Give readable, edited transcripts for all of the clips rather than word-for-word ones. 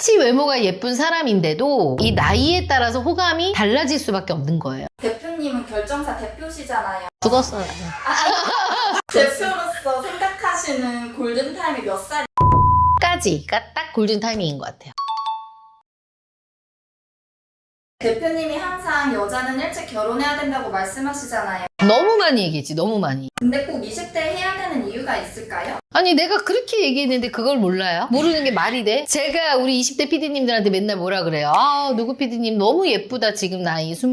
똑같이 외모가 예쁜 사람인데도 이 나이에 따라서 호감이 달라질 수밖에 없는 거예요. 대표님은 결정사 대표시잖아요. 죽었어요. 대표로서 생각하시는 골든타임이 몇 살? 까지가 딱 골든타이밍인 것 같아요. 대표님이 항상 여자는 일찍 결혼해야 된다고 말씀하시잖아요. 너무 많이 얘기했지, 너무 많이. 근데 꼭 20대에 해야 되는 이유가 있을까요? 아니 내가 그렇게 얘기했는데 그걸 몰라요? 모르는 게 말이 돼? 제가 우리 20대 PD님들한테 맨날 뭐라 그래요? 아 누구 PD님 너무 예쁘다 지금 나이 27,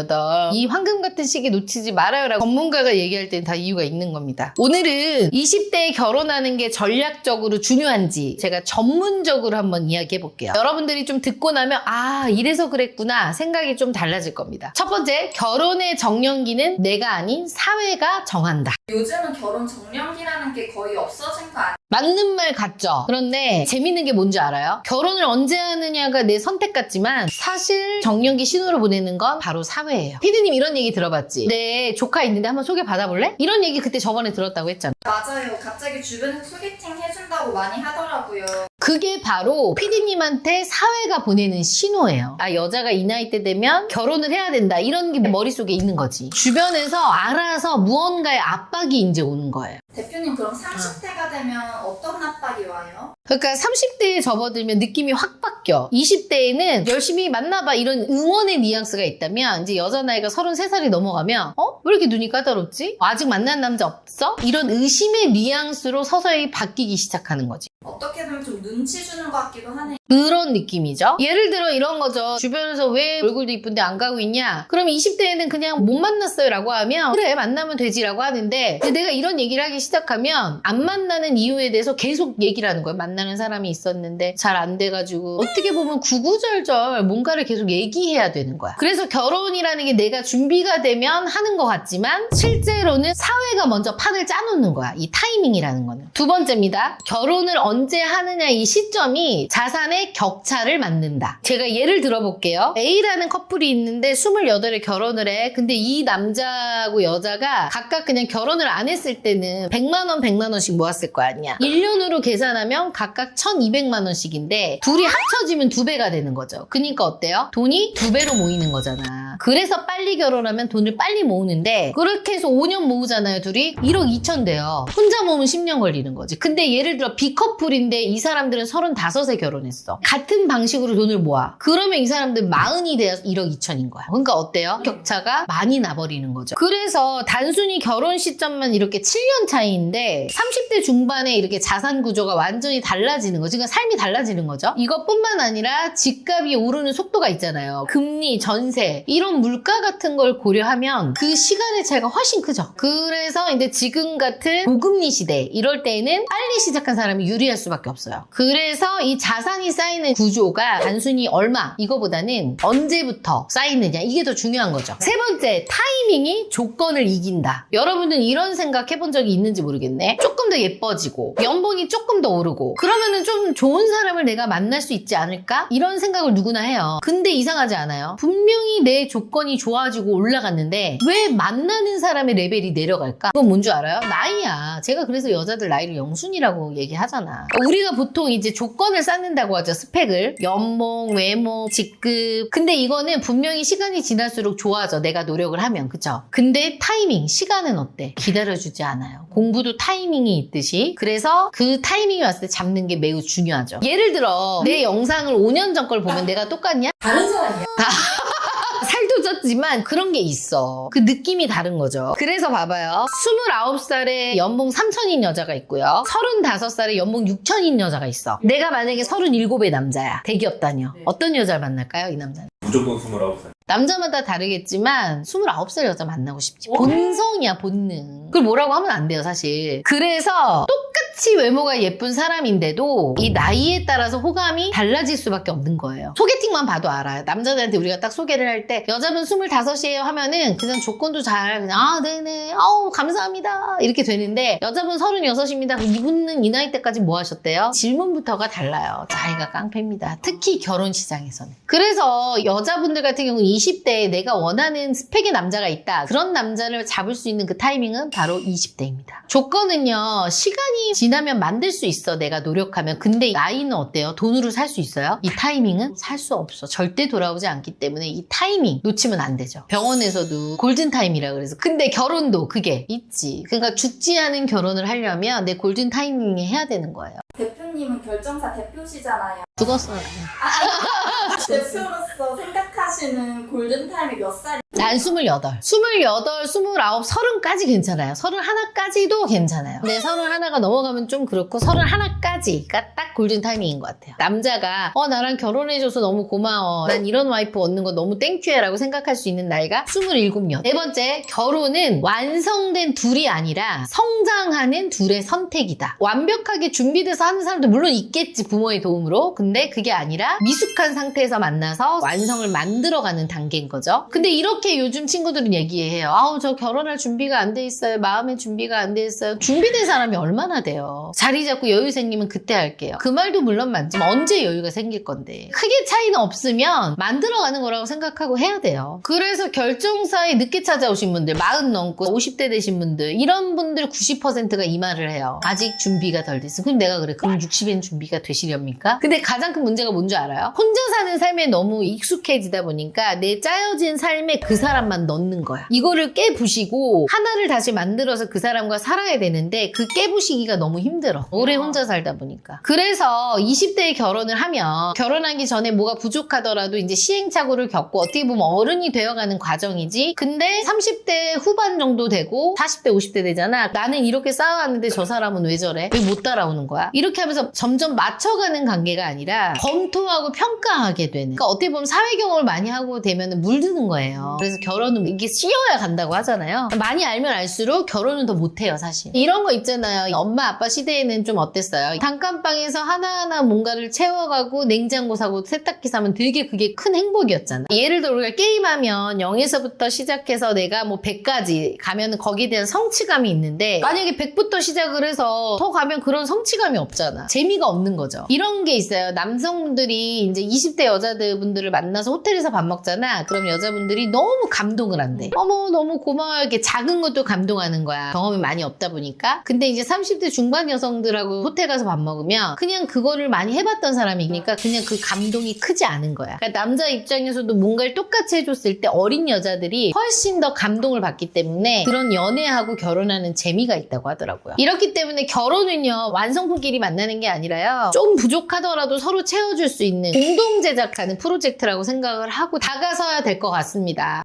8. 이 황금 같은 시기 놓치지 말아요 라고 전문가가 얘기할 땐 다 이유가 있는 겁니다. 오늘은 20대에 결혼하는 게 전략적으로 중요한지 제가 전문적으로 한번 이야기해 볼게요. 여러분들이 좀 듣고 나면 아 이래서 그랬구나 생각이 좀 달라질 겁니다. 첫 번째, 결혼의 정년기는 내가 아닌 사회가 정한다. 요즘은 결혼 정년기라는 게 거의 없어진 거 아니에요? 맞는 말 같죠? 그런데 재밌는 게 뭔지 알아요? 결혼을 언제 하느냐가 내 선택 같지만 사실 정년기 신호를 보내는 건 바로 사회예요. 피디님 이런 얘기 들어봤지? 내 조카 있는데 한번 소개 받아볼래? 이런 얘기 그때 저번에 들었다고 했잖아. 맞아요. 갑자기 주변에서 소개팅 해준다고 많이 하더라고요. 그게 바로 피디님한테 사회가 보내는 신호예요. 아 여자가 이 나이 때 되면 결혼을 해야 된다 이런 게 머릿속에 있는 거지. 주변에서 알아서 무언가의 압박이 이제 오는 거예요. 대표님 그럼 30대가 되면 어떤 압박이 와요? 그러니까 30대에 접어들면 느낌이 확 바뀌어. 20대에는 열심히 만나봐 이런 응원의 뉘앙스가 있다면 이제 여자 나이가 33살이 넘어가면 왜 이렇게 눈이 까다롭지? 아직 만난 남자 없어? 이런 의심의 뉘앙스로 서서히 바뀌기 시작하는 거지. 어떻게 보면 좀 눈치 주는 것 같기도 하네요. 그런 느낌이죠. 예를 들어 이런 거죠. 주변에서 왜 얼굴도 이쁜데 안 가고 있냐? 그럼 20대에는 그냥 못 만났어요 라고 하면 그래 만나면 되지 라고 하는데 내가 이런 얘기를 하기 시작하면 안 만나는 이유에 대해서 계속 얘기를 하는 거예요. 만나는 사람이 있었는데 잘 안 돼가지고 어떻게 보면 구구절절 뭔가를 계속 얘기해야 되는 거야. 그래서 결혼이라는 게 내가 준비가 되면 하는 것 같지만 실제로는 사회가 먼저 판을 짜놓는 거야. 이 타이밍이라는 거는. 두 번째입니다. 결혼을 언제 하느냐 이 시점이 자산의 격차를 만든다. 제가 예를 들어볼게요. A라는 커플이 있는데 28에 결혼을 해. 근데 이 남자하고 여자가 각각 그냥 결혼을 안 했을 때는 100만 원, 100만 원씩 모았을 거 아니야. 1년으로 계산하면 각각 1200만 원씩인데 둘이 합쳐지면 2배가 되는 거죠. 그러니까 어때요? 돈이 2배로 모이는 거잖아. 그래서 빨리 결혼하면 돈을 빨리 모으는데 그렇게 해서 5년 모으잖아요. 둘이 1억 2천 돼요. 혼자 모으면 10년 걸리는 거지. 근데 예를 들어 B커플인데 이 사람들은 35에 결혼했어. 같은 방식으로 돈을 모아. 그러면 이 사람들 40이 돼서 1억 2천인 거야. 그러니까 어때요? 격차가 많이 나버리는 거죠. 그래서 단순히 결혼 시점만 이렇게 7년 차이인데 30대 중반에 이렇게 자산 구조가 완전히 달라지는 거죠. 그러니까 삶이 달라지는 거죠. 이것뿐만 아니라 집값이 오르는 속도가 있잖아요. 금리, 전세 이런 물가 같은 걸 고려하면 그 시간의 차이가 훨씬 크죠. 그래서 이제 지금 같은 고금리 시대 이럴 때에는 빨리 시작한 사람이 유리할 수밖에 없어요. 그래서 이 자산이 쌓이는 구조가 단순히 얼마 이거보다는 언제부터 쌓이느냐 이게 더 중요한 거죠. 세 번째, 타이밍이 조건을 이긴다. 여러분은 이런 생각 해본 적이 있는지 모르겠네. 조금 더 예뻐지고 연봉이 조금 더 오르고 그러면은 좀 좋은 사람을 내가 만날 수 있지 않을까? 이런 생각을 누구나 해요. 근데 이상하지 않아요? 분명히 내 조건이 좋아지고 올라갔는데 왜 만나는 사람의 레벨이 내려갈까? 그건 뭔 줄 알아요? 나이야. 제가 그래서 여자들 나이를 영순이라고 얘기하잖아. 우리가 보통 이제 조건을 쌓는다고 하죠. 스펙을. 연봉, 외모, 직급. 근데 이거는 분명히 시간이 지날수록 좋아져. 내가 노력을 하면. 그쵸? 근데 타이밍, 시간은 어때? 기다려주지 않아요. 공부도 타이밍이 있듯이. 그래서 그 타이밍이 왔을 때 잡는 게 매우 중요하죠. 예를 들어 내 영상을 5년 전 걸 보면 내가 똑같냐? 다른 사람이야. 살도 쪘지만 그런 게 있어. 그 느낌이 다른 거죠. 그래서 봐봐요. 29살에 연봉 3천인 여자가 있고요. 35살에 연봉 6천인 여자가 있어. 내가 만약에 37의 남자야. 대기업 다녀. 네. 어떤 여자를 만날까요? 이 남자는. 무조건 29살. 남자마다 다르겠지만 29살 여자 만나고 싶지. 본성이야, 본능. 그걸 뭐라고 하면 안 돼요, 사실. 그래서 똑같이 외모가 예쁜 사람인데도 이 나이에 따라서 호감이 달라질 수밖에 없는 거예요. 소개팅만 봐도 알아요. 남자들한테 우리가 딱 소개를 할 때 여자분 25이에요 하면은 그냥 조건도 잘 그냥 아 네네 감사합니다 이렇게 되는데 여자분 36입니다. 이분은 이 나이 때까지 뭐 하셨대요? 질문부터가 달라요. 자기가 깡패입니다. 특히 결혼 시장에서는. 그래서 여자분들 같은 경우는 20대에 내가 원하는 스펙의 남자가 있다. 그런 남자를 잡을 수 있는 그 타이밍은 바로 바로 20대입니다. 조건은요, 시간이 지나면 만들 수 있어, 내가 노력하면. 근데 나이는 어때요? 돈으로 살 수 있어요? 이 타이밍은 살 수 없어. 절대 돌아오지 않기 때문에 이 타이밍 놓치면 안 되죠. 병원에서도 골든타임이라 그래서. 근데 결혼도 그게 있지. 그러니까 죽지 않은 결혼을 하려면 내 골든타이밍에 해야 되는 거예요. 대표님은 결정사 대표시잖아요. 죽었어요. 대표로서 생각하시는 골든타임이 몇 살이? 난 28, 29, 30까지 괜찮아요. 31까지도 괜찮아요. 근데 31가 넘어가면 좀 그렇고 31까지가 딱 골든타이밍인 것 같아요. 남자가 나랑 결혼해줘서 너무 고마워. 난 이런 와이프 얻는 거 너무 땡큐야 라고 생각할 수 있는 나이가 27년. 네 번째, 결혼은 완성된 둘이 아니라 성장하는 둘의 선택이다. 완벽하게 준비돼서 하는 사람도 물론 있겠지, 부모의 도움으로. 근데 그게 아니라 미숙한 상태에서 만나서 완성을 만들어가는 단계인 거죠. 근데 이렇게 요즘 친구들은 얘기해요. 아우, 저 결혼할 준비가 안 돼 있어요. 마음의 준비가 안 돼 있어요. 준비된 사람이 얼마나 돼요? 자리 잡고 여유 생기면 그때 할게요. 그 말도 물론 맞지만 언제 여유가 생길 건데. 크게 차이는 없으면 만들어가는 거라고 생각하고 해야 돼요. 그래서 결정사에 늦게 찾아오신 분들, 40 넘고 50대 되신 분들, 이런 분들 90%가 이 말을 해요. 아직 준비가 덜 됐어. 그럼 내가 그래. 그럼 60엔 준비가 되시렵니까? 근데 가장 큰 문제가 뭔지 알아요? 혼자 사는 삶에 너무 익숙해지다 보니까 내 짜여진 삶에 그 사람만 넣는 거야. 이거를 깨부시고 하나를 다시 만들어서 그 사람과 살아야 되는데 그 깨부시기가 너무 힘들어. 오래 혼자 살다 보니까. 그래서 20대에 결혼을 하면 결혼하기 전에 뭐가 부족하더라도 이제 시행착오를 겪고 어떻게 보면 어른이 되어가는 과정이지. 근데 30대 후반 정도 되고 40대 50대 되잖아. 나는 이렇게 쌓아왔는데 저 사람은 왜 저래? 왜 못 따라오는 거야? 이렇게 하면서 점점 맞춰가는 관계가 아니라 검토하고 평가하게 되는. 그러니까 어떻게 보면 사회 경험을 많이 하고 되면 물드는 거예요. 그래서 결혼은 이게 씌어야 간다고 하잖아요. 많이 알면 알수록 결혼은 더 못해요, 사실. 이런 거 있잖아요. 엄마 아빠 시대에는 좀 어땠어요? 단칸방에서 하나하나 뭔가를 채워가고 냉장고 사고 세탁기 사면 되게 그게 큰 행복이었잖아. 예를 들어 우리가 게임하면 0에서부터 시작해서 내가 뭐 100까지 가면 거기에 대한 성취감이 있는데 만약에 100부터 시작을 해서 더 가면 그런 성취감이 없잖아. 재미가 없는 거죠. 이런 게 있어요. 남성분들이 이제 20대 여자분들을 만나서 호텔에서 밥 먹잖아. 그럼 여자분들이 너무 감동을 한대. 어머 너무 고마워요. 이렇게 작은 것도 감동하는 거야. 경험이 많이 없다 보니까. 근데 이제 30대 중반 여성들하고 호텔 가서 밥 먹으면 그냥 그거를 많이 해봤던 사람이니까 그냥 그 감동이 크지 않은 거야. 그러니까 남자 입장에서도 뭔가를 똑같이 해줬을 때 어린 여자들이 훨씬 더 감동을 받기 때문에 그런 연애하고 결혼하는 재미가 있다고 하더라고요. 이렇기 때문에 결혼은요 완성품끼리 만나는 게 아니라요 좀 부족하더라도 서로 채워줄 수 있는 공동 제작하는 프로젝트라고 생각을 하고 다가서야 될 것 같습니다.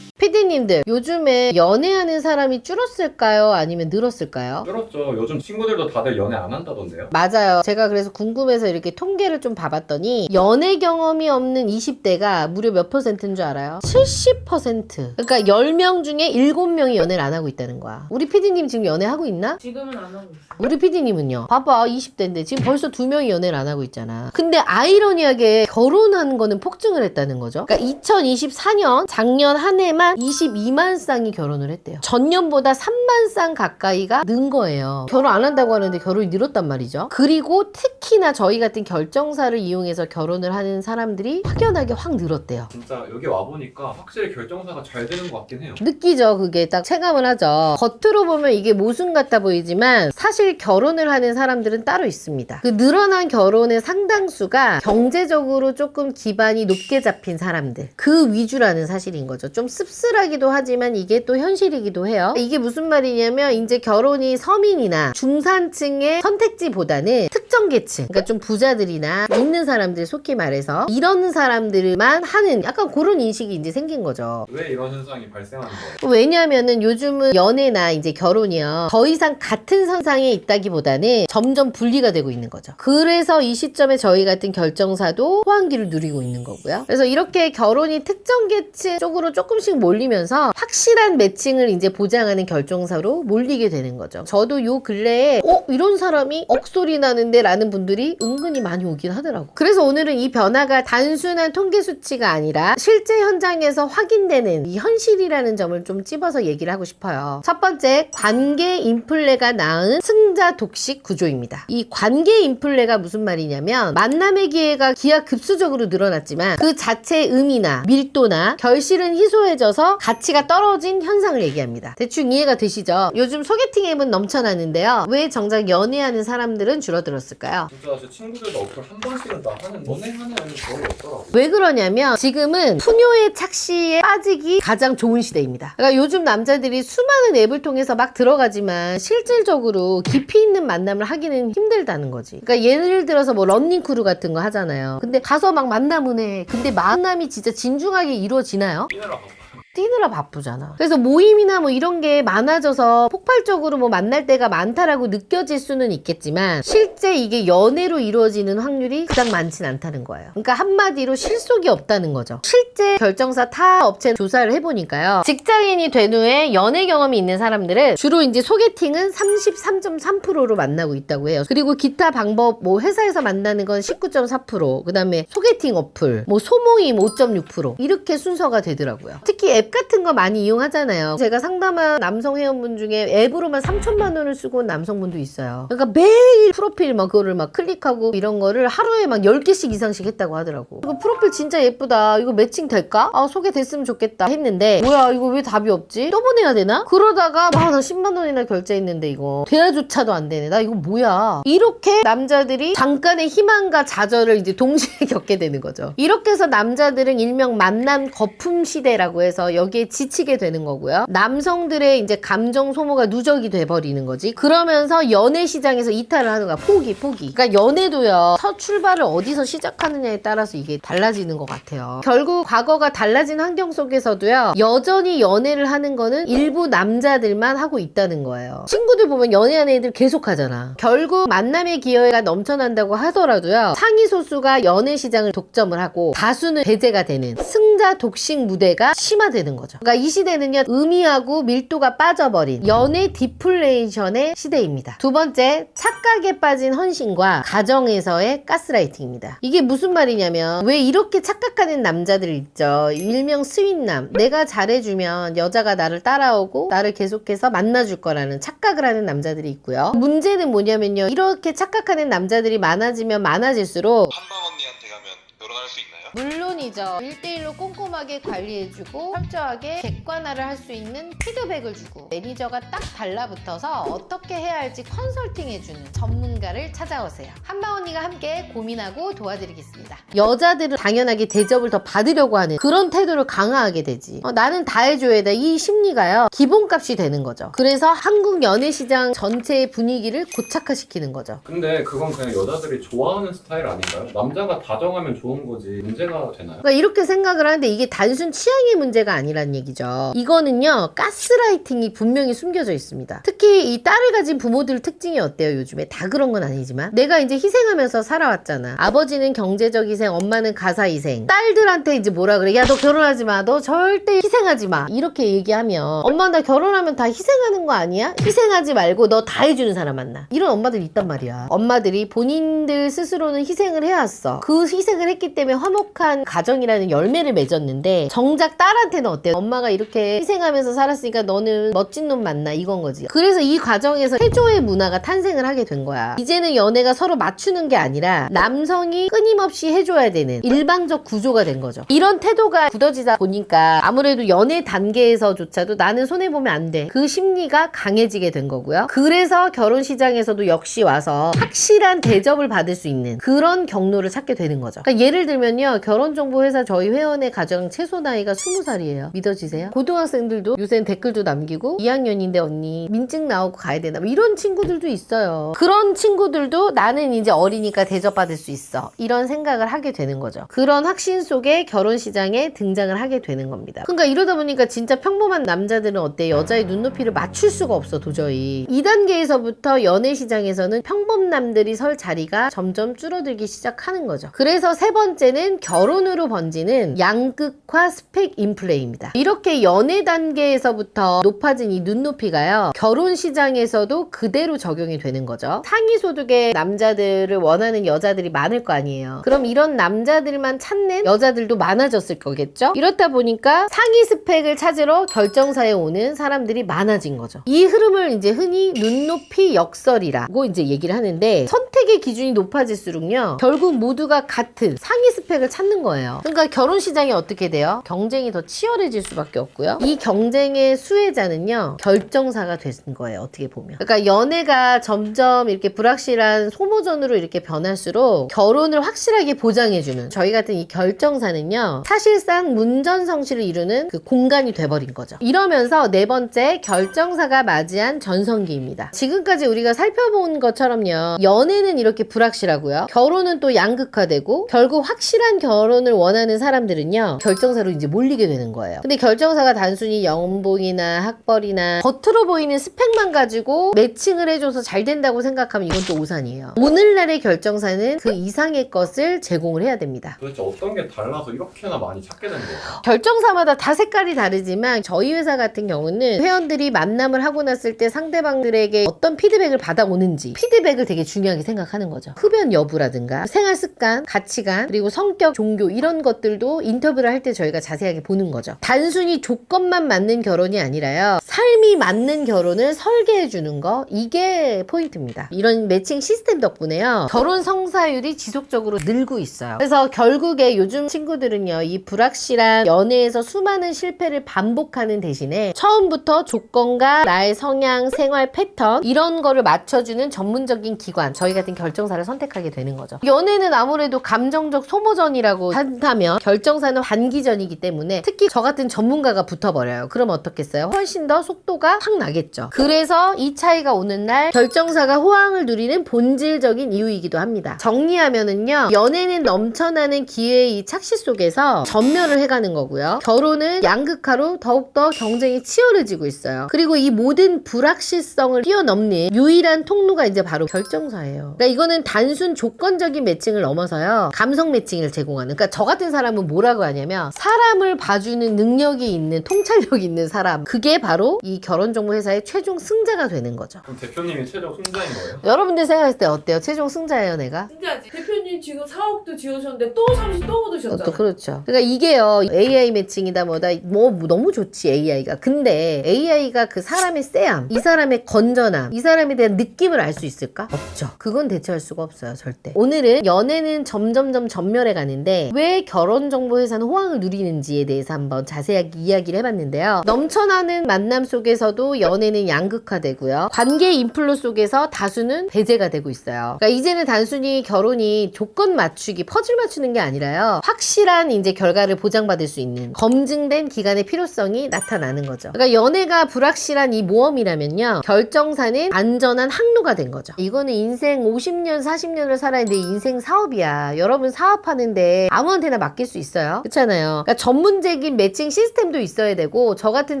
PD님들 요즘에 연애하는 사람이 줄었을까요? 아니면 늘었을까요? 줄었죠. 요즘 친구들도 다들 연애 안 한다던데요? 맞아요. 제가 그래서 궁금해서 이렇게 통계를 좀 봐봤더니 연애 경험이 없는 20대가 무려 몇 %인 줄 알아요? 70%. 그러니까 10명 중에 7명이 연애를 안 하고 있다는 거야. 우리 PD님 지금 연애하고 있나? 지금은 안 하고 있어요. 우리 PD님은요? 봐봐 20대인데 지금 벌써 2명이 연애를 안 하고 있잖아. 근데 아이러니하게 결혼하는 거는 폭증을 했다는 거죠. 그러니까 2024년 작년 한 해만 22만 쌍이 결혼을 했대요. 전년보다 3만 쌍 가까이가 는 거예요. 결혼 안 한다고 하는데 결혼이 늘었단 말이죠. 그리고 특히나 저희 같은 결정사를 이용해서 결혼을 하는 사람들이 확연하게 확 늘었대요. 진짜 여기 와보니까 확실히 결정사가 잘 되는 것 같긴 해요. 느끼죠. 그게 딱 체감을 하죠. 겉으로 보면 이게 모순 같아 보이지만 사실 결혼을 하는 사람들은 따로 있습니다. 그 늘어난 결혼의 상당수가 경제적으로 조금 기반이 높게 잡힌 사람들 그 위주라는 사실인 거죠. 좀 씁쓸하기도 하지만 이게 또 현실이기도 해요. 이게 무슨 말이냐면 이제 결혼이 서민이나 중산층의 선택지보다는 특정 계층 그러니까 좀 부자들이나 있는 사람들 속히 말해서 이런 사람들만 하는 약간 그런 인식이 이제 생긴 거죠. 왜 이런 현상이 발생하는 거예요? 왜냐하면은 요즘은 연애나 이제 결혼이요 더 이상 같은 선상에 있다기보다는 점점 분리가 되고 있는 거죠. 그래서 이 시점에 저희 같은 결정사도 호황기를 누리고 있는 거고요. 그래서 이렇게 결혼이 특정 계층 쪽으로 조금씩 몰리면서 확실한 매칭을 이제 보장하는 결정사로 몰리게 되는 거죠. 저도 요 근래에 이런 사람이 억소리 나는데 라는 분들이 은근히 많이 오긴 하더라고. 그래서 오늘은 이 변화가 단순한 통계 수치가 아니라 실제 현장에서 확인되는 이 현실이라는 점을 좀 찝어서 얘기를 하고 싶어요. 첫 번째, 관계 인플레가 낳은 승자 독식 구조입니다. 이 관계 인플레가 무슨 말이냐면 만남의 기회가 기하급수적으로 늘어났지만 그 자체의 의미나 밀도나 결실은 희소해져서 들어서 가치가 떨어진 현상을 얘기합니다. 대충 이해가 되시죠? 요즘 소개팅 앱은 넘쳐나는데요. 왜 정작 연애하는 사람들은 줄어들었을까요? 진짜 제 친구들도 어플 한 번씩은 다 하는 연애하는 애는 거의 없더라고. 왜 그러냐면 지금은 푸뇨의 착시에 빠지기 가장 좋은 시대입니다. 그러니까 요즘 남자들이 수많은 앱을 통해서 막 들어가지만 실질적으로 깊이 있는 만남을 하기는 힘들다는 거지. 그러니까 예를 들어서 뭐 런닝크루 같은 거 하잖아요. 근데 가서 막 만나면 해. 근데 만남이 진짜 진중하게 이루어지나요? 뛰느라 바빠. 뛰느라 바쁘잖아. 그래서 모임이나 뭐 이런 게 많아져서 폭발적으로 뭐 만날 때가 많다라고 느껴질 수는 있겠지만 실제 이게 연애로 이루어지는 확률이 그닥 많진 않다는 거예요. 그러니까 한마디로 실속이 없다는 거죠. 실제 결정사 타 업체 조사를 해보니까요. 직장인이 된 후에 연애 경험이 있는 사람들은 주로 이제 소개팅은 33.3%로 만나고 있다고 해요. 그리고 기타 방법 뭐 회사에서 만나는 건 19.4%, 그 다음에 소개팅 어플, 뭐 소모임 5.6% 이렇게 순서가 되더라고요. 특히 앱 같은 거 많이 이용하잖아요. 제가 상담한 남성 회원분 중에 앱으로만 3천만 원을 쓰고 온 남성분도 있어요. 그러니까 매일 프로필 막 그거를 막 클릭하고 이런 거를 하루에 막 10개씩 이상씩 했다고 하더라고. 이거 프로필 진짜 예쁘다. 이거 매칭 될까? 아, 소개됐으면 좋겠다 했는데 뭐야 이거 왜 답이 없지? 또 보내야 되나? 그러다가 나 10만 원이나 결제했는데 이거 대화조차도 안 되네. 나 이거 뭐야? 이렇게 남자들이 잠깐의 희망과 좌절을 이제 동시에 겪게 되는 거죠. 이렇게 해서 남자들은 일명 만남 거품 시대라고 해서 여기에 지치게 되는 거고요. 남성들의 이제 감정 소모가 누적이 돼버리는 거지. 그러면서 연애 시장에서 이탈을 하는 거야. 포기. 그러니까 연애도요. 첫 출발을 어디서 시작하느냐에 따라서 이게 달라지는 것 같아요. 결국 과거가 달라진 환경 속에서도요. 여전히 연애를 하는 거는 일부 남자들만 하고 있다는 거예요. 친구들 보면 연애하는 애들 계속 하잖아. 결국 만남의 기회가 넘쳐난다고 하더라도요. 상위 소수가 연애 시장을 독점을 하고 다수는 배제가 되는 승자 독식 무대가 심화되는 거죠. 그러니까 이 시대는요. 의미하고 밀도가 빠져버린 연애 디플레이션의 시대입니다. 두 번째, 착각에 빠진 헌신과 가정에서의 가스라이팅입니다. 이게 무슨 말이냐면 왜 이렇게 착각하는 남자들 있죠. 일명 스윗남. 내가 잘해주면 여자가 나를 따라오고 나를 계속해서 만나줄 거라는 착각을 하는 남자들이 있고요. 문제는 뭐냐면요. 이렇게 착각하는 남자들이 많아지면 많아질수록 한방 언니한테 가면 결혼할 수 있나요? 물론이죠. 1대1로 꼼꼼하게 관리해주고 철저하게 객관화를 할 수 있는 피드백을 주고 매니저가 딱 달라붙어서 어떻게 해야 할지 컨설팅해주는 전문가를 찾아오세요. 한방 언니가 함께 고민하고 도와드리겠습니다. 여자들은 당연하게 대접을 더 받으려고 하는 그런 태도를 강화하게 되지. 나는 다 해줘야 돼. 이 심리가요. 기본값이 되는 거죠. 그래서 한국 연애시장 전체의 분위기를 고착화시키는 거죠. 근데 그건 그냥 여자들이 좋아하는 스타일 아닌가요? 남자가 다정하면 좋은 거지 문제가 되나요? 그러니까 이렇게 생각을 하는데 이게 단순 취향의 문제가 아니란 얘기죠. 이거는요. 가스라이팅이 분명히 숨겨져 있습니다. 특히 이 딸을 가진 부모들 특징이 어때요? 요즘에 다 그런 건 아니지만 내가 이제 희생하면서 살아왔잖아. 아버지는 경제적 희생, 엄마는 가사 희생. 딸들한테 이제 뭐라 그래? 야, 너 결혼하지 마. 너 절대 희생하지 마. 이렇게 얘기하면 엄마 나 결혼하면 다 희생하는 거 아니야? 희생하지 말고 너 다 해주는 사람 만나. 이런 엄마들이 있단 말이야. 엄마들이 본인들 스스로는 희생을 해왔어. 그 희생을 했기 때문에 화목한 가정이라는 열매를 맺었는데 정작 딸한테는 어때요? 엄마가 이렇게 희생하면서 살았으니까 너는 멋진 놈 만나 이건 거지. 그래서 이 과정에서 해조의 문화가 탄생을 하게 된 거야. 이제는 연애가 서로 맞추는 게 아니라 남성이 끊임없이 해줘야 되는 일방적 구조가 된 거죠. 이런 태도가 굳어지다 보니까 아무래도 연애 단계에서조차도 나는 손해보면 안 돼. 그 심리가 강해지게 된 거고요. 그래서 결혼 시장에서도 역시 와서 확실한 대접을 받을 수 있는 그런 경로를 찾게 되는 거죠. 그러니까 예를 들면요. 결혼정보회사 저희 회원의 가장 최소 나이가 20살이에요. 믿어지세요? 고등학생들도 요새는 댓글도 남기고 2학년인데 언니 민증 나오고 가야 되나 뭐 이런 친구들도 있어요. 그런 친구들도 나는 이제 어리니까 대접받을 수 있어. 이런 생각을 하게 되는 거죠. 그런 확신 속에 결혼 시장에 등장을 하게 되는 겁니다. 그러니까 이러다 보니까 진짜 평범한 남자들은 어때? 여자의 눈높이를 맞출 수가 없어 도저히. 2단계에서부터 연애 시장에서는 평범남들이 설 자리가 점점 줄어들기 시작하는 거죠. 그래서 세 번째는 결혼으로 번지는 양극화 스펙 인플레입니다. 이렇게 연애 단계에서부터 높아진 이 눈높이가요. 결혼 시장에서도 그대로 적용이 되는 거죠. 상위 소득의 남자들을 원하는 여자들이 많을 거 아니에요. 그럼 이런 남자들만 찾는 여자들도 많아졌을 거겠죠? 이렇다 보니까 상위 스펙을 찾으러 결정사에 오는 사람들이 많아진 거죠. 이 흐름을 이제 흔히 눈높이 역설이라고 이제 얘기를 하는데 선택의 기준이 높아질수록요. 결국 모두가 같은 상위 스펙을 찾는 찾는 거예요. 그러니까 결혼 시장이 어떻게 돼요? 경쟁이 더 치열해질 수밖에 없고요. 이 경쟁의 수혜자는요, 결정사가 되는 거예요. 어떻게 보면. 그러니까 연애가 점점 이렇게 불확실한 소모전으로 이렇게 변할수록 결혼을 확실하게 보장해주는 저희 같은 이 결정사는요, 사실상 문전성시를 이루는 그 공간이 돼버린 거죠. 이러면서 네 번째, 결정사가 맞이한 전성기입니다. 지금까지 우리가 살펴본 것처럼요, 연애는 이렇게 불확실하고요, 결혼은 또 양극화되고, 결국 확실한 결혼을 원하는 사람들은요, 결정사로 이제 몰리게 되는 거예요. 근데 결정사가 단순히 연봉이나 학벌이나 겉으로 보이는 스펙만 가지고 매칭을 해줘서 잘 된다고 생각하면 이건 또 오산이에요. 오늘날의 결정사는 그 이상의 것을 제공을 해야 됩니다. 도대체 어떤 게 달라서 이렇게나 많이 찾게 된 거예요? 결정사마다 다 색깔이 다르지만 저희 회사 같은 경우는 회원들이 만남을 하고 났을 때 상대방들에게 어떤 피드백을 받아오는지, 피드백을 되게 중요하게 생각하는 거죠. 흡연 여부라든가 생활 습관, 가치관, 그리고 성격, 종교 이런 것들도 인터뷰를 할 때 저희가 자세하게 보는 거죠. 단순히 조건만 맞는 결혼이 아니라요, 삶이 맞는 결혼을 설계해 주는 거, 이게 포인트입니다. 이런 매칭 시스템 덕분에요, 결혼 성사율이 지속적으로 늘고 있어요. 그래서 결국에 요즘 친구들은요, 이 불확실한 연애에서 수많은 실패를 반복하는 대신에 처음부터 조건과 나의 성향, 생활 패턴 이런 거를 맞춰주는 전문적인 기관, 저희 같은 결정사를 선택하게 되는 거죠. 연애는 아무래도 감정적 소모전이라고 한다면 결정사는 단기전이기 때문에 특히 저 같은 전문가가 붙어버려요. 그럼 어떻겠어요? 훨씬 더 속도가 확 나겠죠. 그래서 이 차이가 오는 날 결정사가 호황을 누리는 본질적인 이유이기도 합니다. 정리하면은요, 연애는 넘쳐나는 기회의 이 착시 속에서 전멸을 해가는 거고요, 결혼은 양극화로 더욱더 경쟁이 치열해지고 있어요. 그리고 이 모든 불확실성을 뛰어넘는 유일한 통로가 이제 바로 결정사예요. 그러니까 이거는 단순 조건적인 매칭을 넘어서요, 감성 매칭을 제공하는, 그러니까 저 같은 사람은 뭐라고 하냐면 사람을 봐주는 능력이 있는, 통찰력 있는 사람, 그게 바로 이 결혼정보회사의 최종 승자가 되는 거죠. 그럼 대표님이 최종 승자인 거예요? 여러분들 생각했을 때 어때요? 최종 승자예요, 내가? 진짜지. 대표님 지금 4억도 지으셨는데 또 30 또 얻으셨잖아. 또 그렇죠. 그러니까 이게요, AI 매칭이다 뭐다 뭐 너무 좋지 AI가. 근데 AI가 그 사람의 쎄함, 이 사람의 건전함, 이 사람에 대한 느낌을 알 수 있을까? 없죠. 그건 대체할 수가 없어요, 절대. 오늘은 연애는 점점점 전멸해 가는데 왜 결혼정보회사는 호황을 누리는지에 대해서 한번 자세하게 이야기를 해봤는데요. 넘쳐나는 만남 속에서도 연애는 양극화되고요, 관계 인플로 속에서 다수는 배제가 되고 있어요. 그러니까 이제는 단순히 결혼이 조건 맞추기, 퍼즐 맞추는 게 아니라요, 확실한 이제 결과를 보장받을 수 있는 검증된 기간의 필요성이 나타나는 거죠. 그러니까 연애가 불확실한 이 모험이라면요, 결정사는 안전한 항로가 된 거죠. 이거는 인생 50년, 40년을 살아야 돼. 인생 사업이야. 여러분 사업하는데 아무한테나 맡길 수 있어요? 그렇잖아요. 그러니까 전문적인 매칭 시스템도 있어야 되고, 저 같은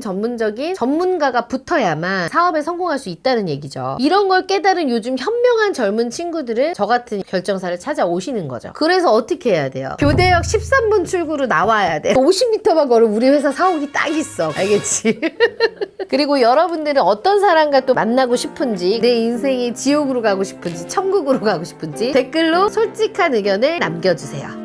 전문적인 전문가가 붙어야만 사업에 성공할 수 있다는 얘기죠. 이런 걸 깨달은 요즘 현명한 젊은 친구들은 저 같은 결정사를 찾아오시는 거죠. 그래서 어떻게 해야 돼요? 교대역 13분 출구로 나와야 돼. 50m만 걸으면 우리 회사 사옥이 딱 있어. 알겠지? 그리고 여러분들은 어떤 사람과 또 만나고 싶은지, 내 인생이 지옥으로 가고 싶은지 천국으로 가고 싶은지 댓글로 솔직한 의견을 남겨주세요.